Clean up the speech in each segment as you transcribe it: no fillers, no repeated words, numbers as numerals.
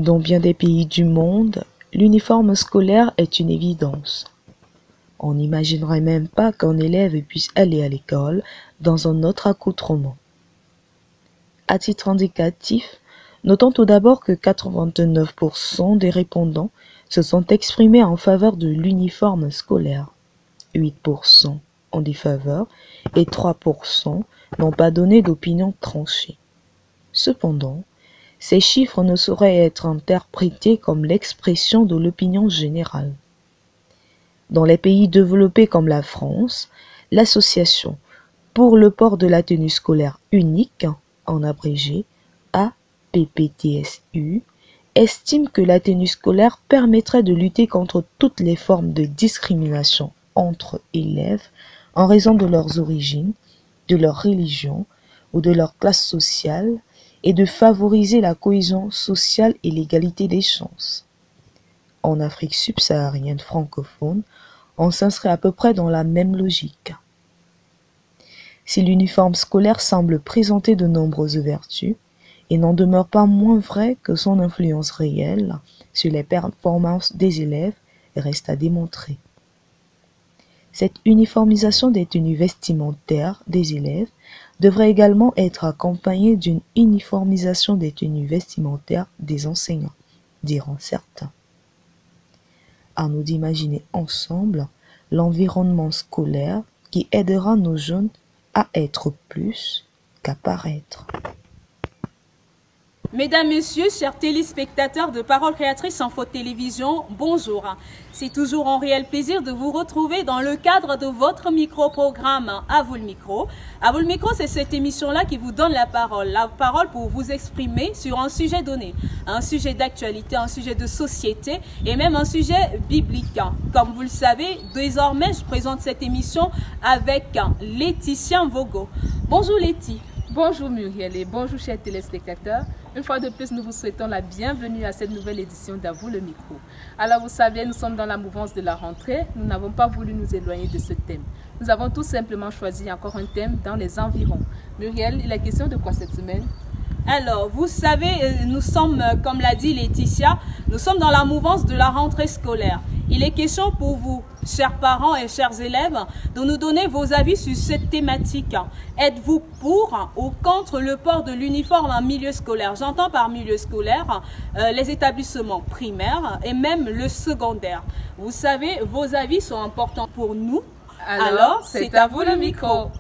Dans bien des pays du monde, l'uniforme scolaire est une évidence. On n'imaginerait même pas qu'un élève puisse aller à l'école dans un autre accoutrement. À titre indicatif, notons tout d'abord que 89% des répondants se sont exprimés en faveur de l'uniforme scolaire, 8% en défaveur et 3% n'ont pas donné d'opinion tranchée. Cependant, ces chiffres ne sauraient être interprétés comme l'expression de l'opinion générale. Dans les pays développés comme la France, l'association pour le port de la tenue scolaire unique, en abrégé APPTSU, estime que la tenue scolaire permettrait de lutter contre toutes les formes de discrimination entre élèves en raison de leurs origines, de leur religion ou de leur classe sociale et de favoriser la cohésion sociale et l'égalité des chances. En Afrique subsaharienne francophone, on s'inscrit à peu près dans la même logique. Si l'uniforme scolaire semble présenter de nombreuses vertus, il n'en demeure pas moins vrai que son influence réelle sur les performances des élèves reste à démontrer. Cette uniformisation des tenues vestimentaires des élèves devrait également être accompagnée d'une uniformisation des tenues vestimentaires des enseignants, diront certains. À nous d'imaginer ensemble l'environnement scolaire qui aidera nos jeunes à être plus qu'à paraître. Mesdames, Messieurs, chers téléspectateurs de Paroles Créatrices Info Télévision, bonjour. C'est toujours un réel plaisir de vous retrouver dans le cadre de votre micro-programme À vous le micro. À vous le micro, c'est cette émission-là qui vous donne la parole pour vous exprimer sur un sujet donné, un sujet d'actualité, un sujet de société et même un sujet biblique. Comme vous le savez, désormais, je présente cette émission avec Laetitia Vogo. Bonjour Letty. Bonjour Muriel et bonjour chers téléspectateurs. Une fois de plus, nous vous souhaitons la bienvenue à cette nouvelle édition d'À vous le micro. Alors vous savez, nous sommes dans la mouvance de la rentrée. Nous n'avons pas voulu nous éloigner de ce thème. Nous avons tout simplement choisi encore un thème dans les environs. Muriel, il est question de quoi cette semaine? Alors, vous savez, nous sommes, comme l'a dit Laetitia, nous sommes dans la mouvance de la rentrée scolaire. Il est question pour vous, chers parents et chers élèves, de nous donner vos avis sur cette thématique. Êtes-vous pour ou contre le port de l'uniforme en milieu scolaire? J'entends par milieu scolaire les établissements primaires et même le secondaire. Vous savez, vos avis sont importants pour nous. Alors c'est à vous le micro.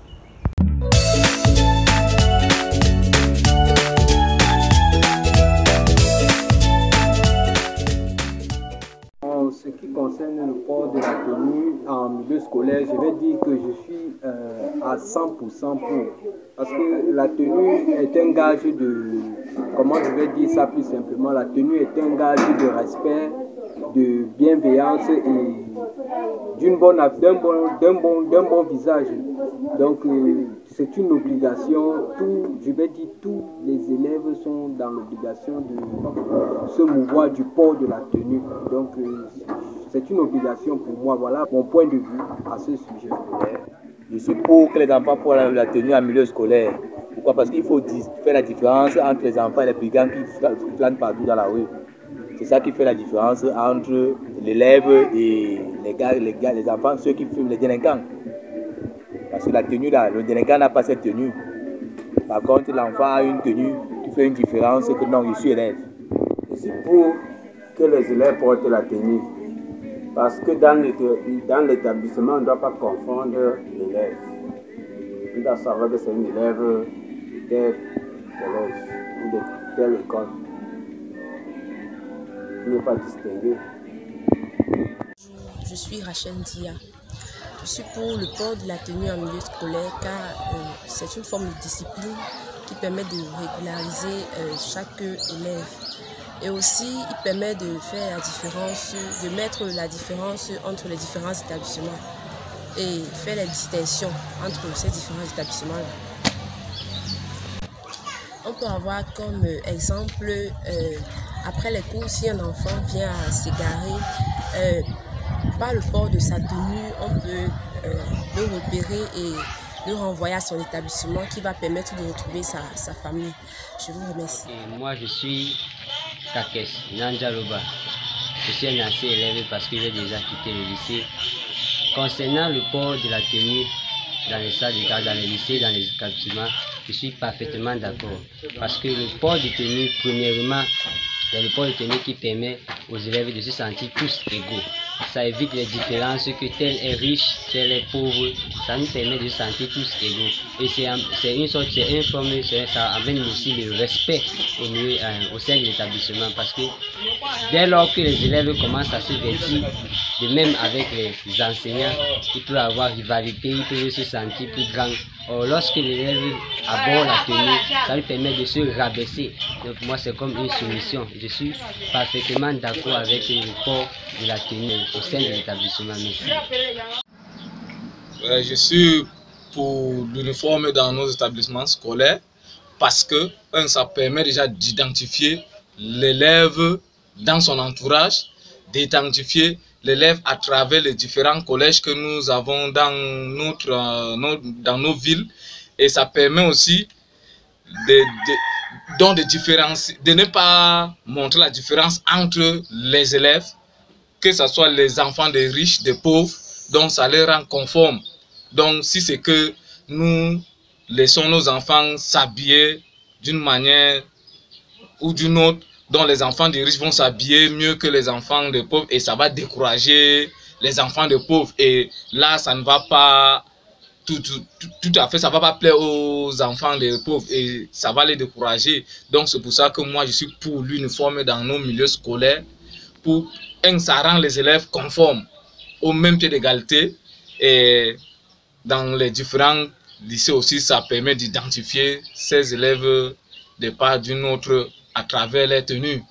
En ce qui concerne le port de la tenue en milieu scolaire, je vais dire que je suis à 100% pour. Parce que la tenue est un gage de, comment je vais dire ça plus simplement, la tenue est un gage de respect, de bienveillance et d'un bon visage. Donc c'est une obligation, je vais dire tous les élèves sont dans l'obligation de se mouvoir du port de la tenue. Donc c'est une obligation pour moi, voilà mon point de vue à ce sujet. Je suis pour que les enfants portent la tenue en milieu scolaire. Pourquoi? Parce qu'il faut faire la différence entre les enfants et les brigands qui planent partout dans la rue. C'est ça qui fait la différence entre l'élève et les enfants, ceux qui fument, les délinquants. Parce que la tenue là, le délinquant n'a pas cette tenue. Par contre, l'enfant a une tenue qui fait une différence, que non, je suis élève. Je suis pour que les élèves portent la tenue. Parce que dans l'établissement, on ne doit pas confondre l'élève. On doit savoir que c'est un élève de tel collège ou de telle école. Il ne pas distinguer. Je suis Rachel Dia. Je suis pour le port de la tenue en milieu scolaire car c'est une forme de discipline qui permet de régulariser chaque élève. Et aussi, il permet de faire la différence, de mettre la différence entre les différents établissements et faire la distinction entre ces différents établissements-là. On peut avoir comme exemple, après les cours, si un enfant vient à s'égarer, par le port de sa tenue, on peut le repérer et le renvoyer à son établissement qui va permettre de retrouver sa famille. Je vous remercie. Et moi, je suis Kakes Nanjaroba. Je suis un ancien élève parce que j'ai déjà quitté le lycée. Concernant le port de la tenue dans les salles de classe, dans les lycées, dans les établissements, je suis parfaitement d'accord. Parce que le port de tenue, premièrement, c'est le port de tenue qui permet aux élèves de se sentir tous égaux. Ça évite les différences, que tel est riche, tel est pauvre. Ça nous permet de se sentir tous égaux. Et c'est une sorte, c'est une forme, ça amène aussi le respect au sein de l'établissement. Parce que dès lors que les élèves commencent à se vêtir, de même avec les enseignants, ils peuvent avoir rivalité, ils peuvent se sentir plus grands. Or, lorsque l'élève aborde la tenue, ça lui permet de se rabaisser. Donc moi, c'est comme une solution. Je suis parfaitement d'accord avec le port de la tenue au sein de l'établissement. Merci. Je suis pour l'uniforme dans nos établissements scolaires parce que ça permet déjà d'identifier l'élève dans son entourage, d'identifier l'élève à travers les différents collèges que nous avons dans nos villes, et ça permet aussi de ne pas montrer la différence entre les élèves, que ce soit les enfants des riches, des pauvres, donc ça les rend conformes. Donc si c'est que nous laissons nos enfants s'habiller d'une manière ou d'une autre, dont les enfants des riches vont s'habiller mieux que les enfants des pauvres, et ça va décourager les enfants des pauvres. Et là, ça ne va pas tout à fait, ça ne va pas plaire aux enfants des pauvres et ça va les décourager. Donc c'est pour ça que moi je suis pour l'uniforme dans nos milieux scolaires, pour ça rend les élèves conformes au même pied d'égalité, et dans les différents lycées aussi, ça permet d'identifier ces élèves de part d'une autre à travers les tenues.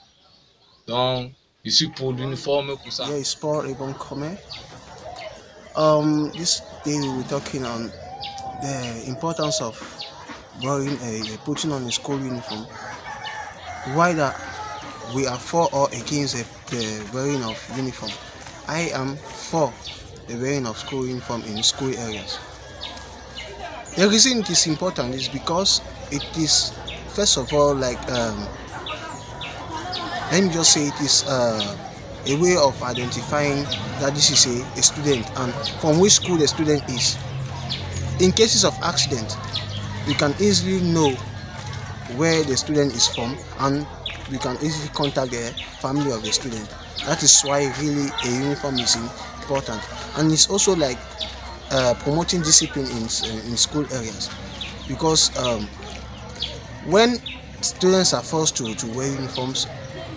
Donc, je suis pour l'uniforme pour ça. Yeah, sport Ibon Kome. This day we were talking on the importance of wearing putting on a school uniform. Why that we are for or against the wearing of uniform? I am for the wearing of school uniform in school areas. The reason it is important is because it is, first of all, like let me just say, it is a way of identifying that this is a student and from which school the student is. In cases of accident, we can easily know where the student is from and we can easily contact the family of the student. That is why really a uniform is important. And it's also like promoting discipline in school areas, because when students are forced to wear uniforms,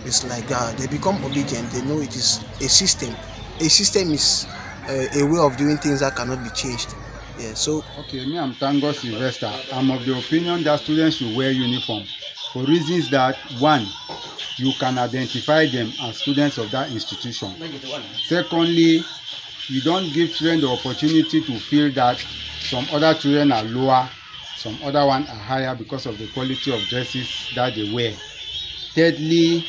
it's like they become obedient. They know it is a system. A system is a way of doing things that cannot be changed. Yeah. So okay, me, I'm Tango Sylvester. I'm of the opinion that students should wear uniform for reasons that, one, you can identify them as students of that institution. Secondly, you don't give children the opportunity to feel that some other children are lower, some other ones are higher because of the quality of dresses that they wear. Thirdly,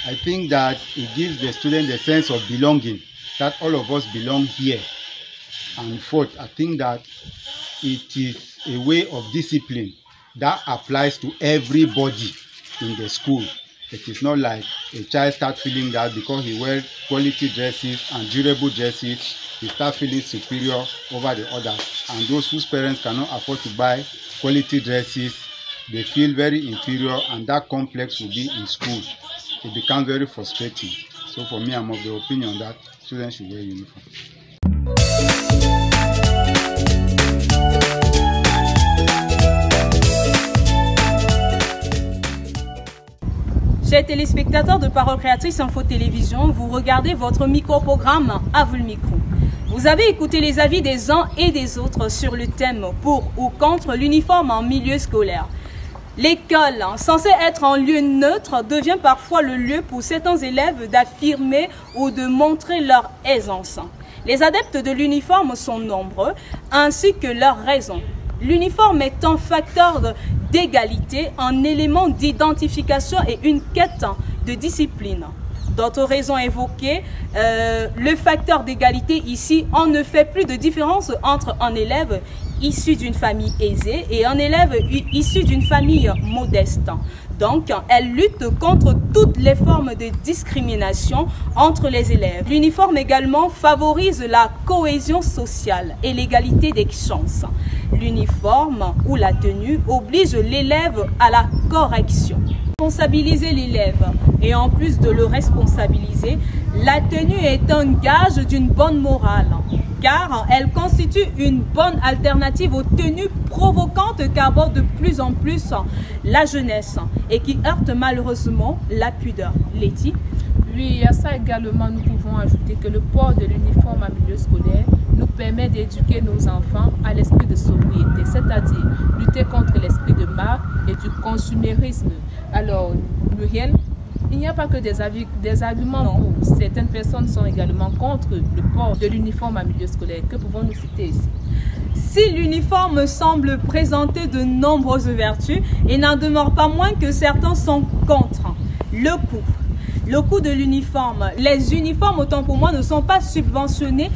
I think that it gives the student a sense of belonging, that all of us belong here. And fourth, I think that it is a way of discipline that applies to everybody in the school. It is not like a child starts feeling that because he wears quality dresses and durable dresses, he starts feeling superior over the others. And those whose parents cannot afford to buy quality dresses, they feel very inferior, and that complex will be in school. It becomes very frustrating. So for me, I'm of the opinion that students should wear uniform. Chers téléspectateurs de Parole Créatrice Info Télévision, vous regardez votre micro-programme À vous le micro. Vous avez écouté les avis des uns et des autres sur le thème pour ou contre l'uniforme en milieu scolaire. L'école, censée être un lieu neutre, devient parfois le lieu pour certains élèves d'affirmer ou de montrer leur aisance. Les adeptes de l'uniforme sont nombreux, ainsi que leurs raisons. L'uniforme est un facteur d'égalité, un élément d'identification et une quête de discipline. D'autres raisons évoquées, le facteur d'égalité ici, on ne fait plus de différence entre un élève issu d'une famille aisée et un élève issu d'une famille modeste. Donc, elle lutte contre toutes les formes de discrimination entre les élèves. L'uniforme également favorise la cohésion sociale et l'égalité des chances. L'uniforme ou la tenue oblige l'élève à la correction. Responsabiliser l'élève et en plus de le responsabiliser, la tenue est un gage d'une bonne morale car elle constitue une bonne alternative aux tenues provocantes qu'aborde de plus en plus la jeunesse et qui heurtent malheureusement la pudeur. Letty? Oui, à ça également, nous pouvons ajouter que le port de l'uniforme en milieu scolaire nous permet d'éduquer nos enfants à l'esprit de sobriété, c'est-à-dire lutter contre l'esprit de marque et du consumérisme. Alors, Muriel, il n'y a pas que des arguments pour. Certaines personnes sont également contre le port de l'uniforme en milieu scolaire. Que pouvons-nous citer ici? Si l'uniforme semble présenter de nombreuses vertus, il n'en demeure pas moins que certains sont contre. Le coût de l'uniforme. Les uniformes, autant pour moi, ne sont pas subventionnés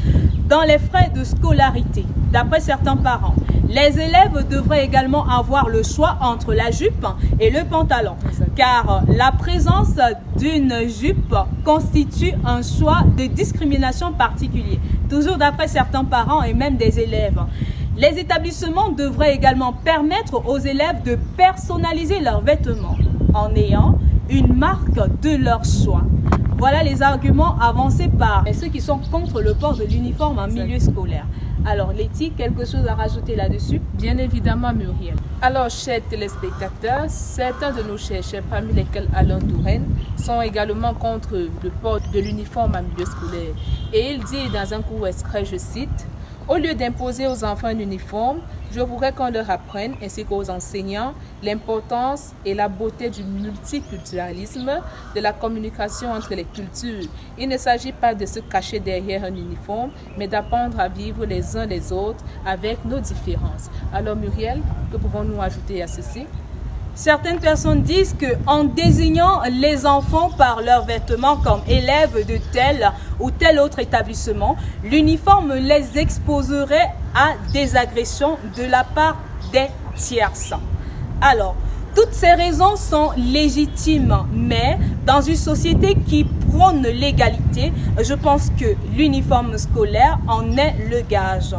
dans les frais de scolarité, d'après certains parents. Les élèves devraient également avoir le choix entre la jupe et le pantalon, car la présence d'une jupe constitue un choix de discrimination particulier, toujours d'après certains parents et même des élèves. Les établissements devraient également permettre aux élèves de personnaliser leurs vêtements en ayant une marque de leur choix. Voilà les arguments avancés par ceux qui sont contre le port de l'uniforme en milieu scolaire. Alors Letty, quelque chose à rajouter là-dessus? Bien évidemment Muriel. Alors chers téléspectateurs, certains de nos chercheurs, parmi lesquels Alain Touraine, sont également contre le port de l'uniforme en milieu scolaire. Et il dit dans un court extrait, je cite: « Au lieu d'imposer aux enfants un uniforme, je voudrais qu'on leur apprenne, ainsi qu'aux enseignants, l'importance et la beauté du multiculturalisme, de la communication entre les cultures. Il ne s'agit pas de se cacher derrière un uniforme, mais d'apprendre à vivre les uns les autres avec nos différences. » Alors Muriel, que pouvons-nous ajouter à ceci? Certaines personnes disent qu'en désignant les enfants par leurs vêtements comme élèves de tel ou tel autre établissement, l'uniforme les exposerait à des agressions de la part des tierces. Alors, toutes ces raisons sont légitimes, mais dans une société qui prône l'égalité, je pense que l'uniforme scolaire en est le gage.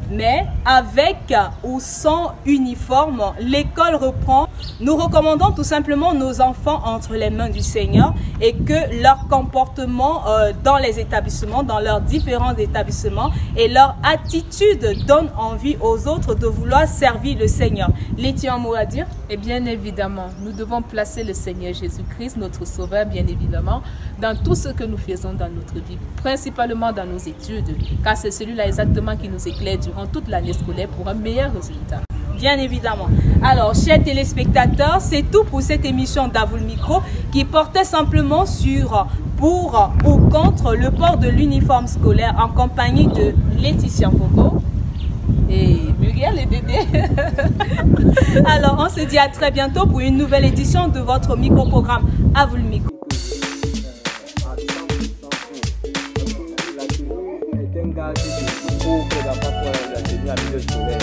Mais avec ou sans uniforme, l'école reprend. Nous recommandons tout simplement nos enfants entre les mains du Seigneur et que leur comportement dans les établissements, dans leurs différents établissements et leur attitude donne envie aux autres de vouloir servir le Seigneur. Letty, un mot à dire? Et bien évidemment, nous devons placer le Seigneur Jésus-Christ, notre Sauveur, bien évidemment, dans tout ce que nous faisons dans notre vie, principalement dans nos études, car c'est celui-là exactement qui nous éclaire durant toute l'année scolaire pour un meilleur résultat. Bien évidemment. Alors, chers téléspectateurs, c'est tout pour cette émission d'À vous le micro qui portait simplement sur pour ou contre le port de l'uniforme scolaire en compagnie de Laetitia Mbogo et Muriel et Dédé. Alors, on se dit à très bientôt pour une nouvelle édition de votre micro-programme À vous le micro. La tenue est un gage de pour que la tenue à milieu scolaire.